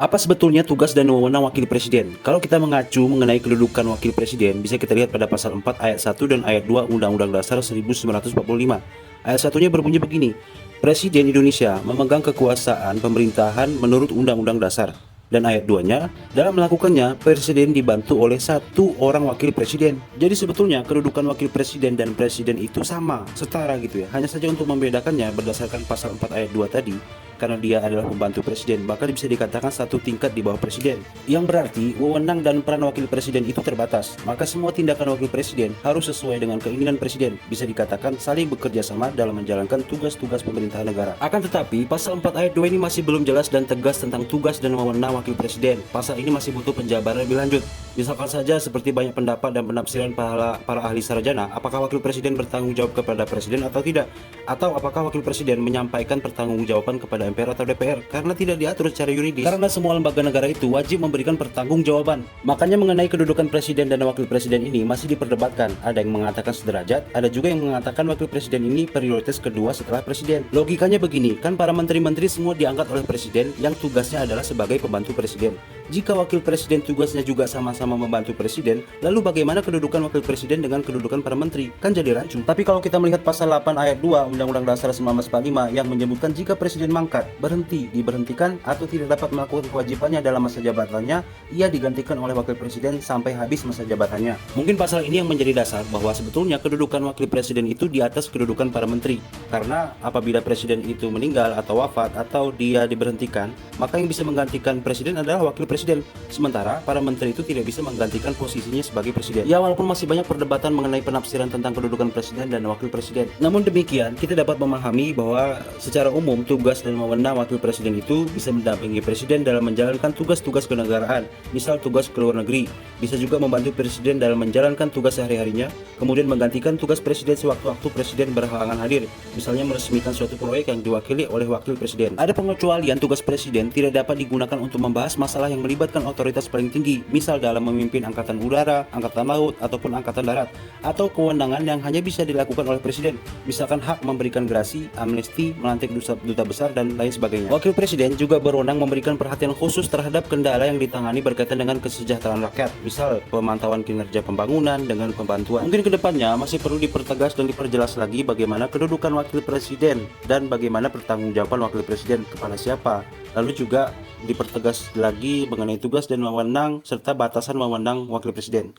Apa sebetulnya tugas dan wewenang wakil presiden? Kalau kita mengacu mengenai kedudukan wakil presiden, bisa kita lihat pada pasal 4 ayat 1 dan ayat 2 Undang-Undang Dasar 1945. Ayat satunya berbunyi begini, Presiden Indonesia memegang kekuasaan pemerintahan menurut Undang-Undang Dasar. Dan ayat 2-nya, dalam melakukannya, Presiden dibantu oleh satu orang wakil presiden. Jadi sebetulnya kedudukan wakil presiden dan presiden itu sama, setara gitu ya. Hanya saja untuk membedakannya berdasarkan pasal 4 ayat 2 tadi, karena dia adalah pembantu presiden, maka bisa dikatakan satu tingkat di bawah presiden. Yang berarti wewenang dan peran wakil presiden itu terbatas. Maka semua tindakan wakil presiden harus sesuai dengan keinginan presiden. Bisa dikatakan saling bekerja sama dalam menjalankan tugas-tugas pemerintahan negara. Akan tetapi, pasal 4 ayat 2 ini masih belum jelas dan tegas tentang tugas dan wewenang wakil presiden. Pasal ini masih butuh penjabaran lebih lanjut. Misalkan saja seperti banyak pendapat dan penafsiran para ahli sarjana, apakah wakil presiden bertanggung jawab kepada presiden atau tidak? Atau apakah wakil presiden menyampaikan pertanggungjawaban kepada MPR atau DPR, karena tidak diatur secara yuridis. Karena semua lembaga negara itu wajib memberikan pertanggungjawaban. Makanya mengenai kedudukan presiden dan wakil presiden ini masih diperdebatkan. Ada yang mengatakan sederajat, ada juga yang mengatakan wakil presiden ini prioritas kedua setelah presiden. Logikanya begini, kan para menteri-menteri semua diangkat oleh presiden yang tugasnya adalah sebagai pembantu presiden. Jika wakil presiden tugasnya juga sama-sama membantu presiden, lalu bagaimana kedudukan wakil presiden dengan kedudukan para menteri? Kan jadi rancu. Tapi kalau kita melihat pasal 8 ayat 2 Undang-Undang Dasar 1945 yang menyebutkan jika presiden mangkat, berhenti, diberhentikan, atau tidak dapat melakukan kewajibannya dalam masa jabatannya, ia digantikan oleh wakil presiden sampai habis masa jabatannya. Mungkin pasal ini yang menjadi dasar bahwa sebetulnya kedudukan wakil presiden itu di atas kedudukan para menteri. Karena apabila presiden itu meninggal atau wafat atau dia diberhentikan, maka yang bisa menggantikan presiden adalah wakil presiden. Sementara para menteri itu tidak bisa menggantikan posisinya sebagai presiden. Ya, walaupun masih banyak perdebatan mengenai penafsiran tentang kedudukan presiden dan wakil presiden. Namun demikian, kita dapat memahami bahwa secara umum tugas dan wewenang wakil presiden itu bisa mendampingi presiden dalam menjalankan tugas-tugas kenegaraan, misal tugas ke luar negeri, bisa juga membantu presiden dalam menjalankan tugas sehari-harinya, kemudian menggantikan tugas presiden sewaktu-waktu presiden berhalangan hadir, misalnya meresmikan suatu proyek yang diwakili oleh wakil presiden. Ada pengecualian tugas presiden tidak dapat digunakan untuk membahas masalah yang melibatkan otoritas paling tinggi, misal dalam memimpin angkatan udara, angkatan laut, ataupun angkatan darat, atau kewenangan yang hanya bisa dilakukan oleh presiden, misalkan hak memberikan gerasi, amnesti, melantik duta besar, dan lain sebagainya. Wakil presiden juga berwenang memberikan perhatian khusus terhadap kendala yang ditangani berkaitan dengan kesejahteraan rakyat, misal pemantauan kinerja pembangunan dengan pembantuan. Mungkin kedepannya masih perlu dipertegas dan diperjelas lagi bagaimana kedudukan wakil presiden dan bagaimana pertanggungjawaban wakil presiden kepada siapa. Lalu juga dipertegas lagi mengenai tugas dan wewenang serta batasan wewenang wakil presiden.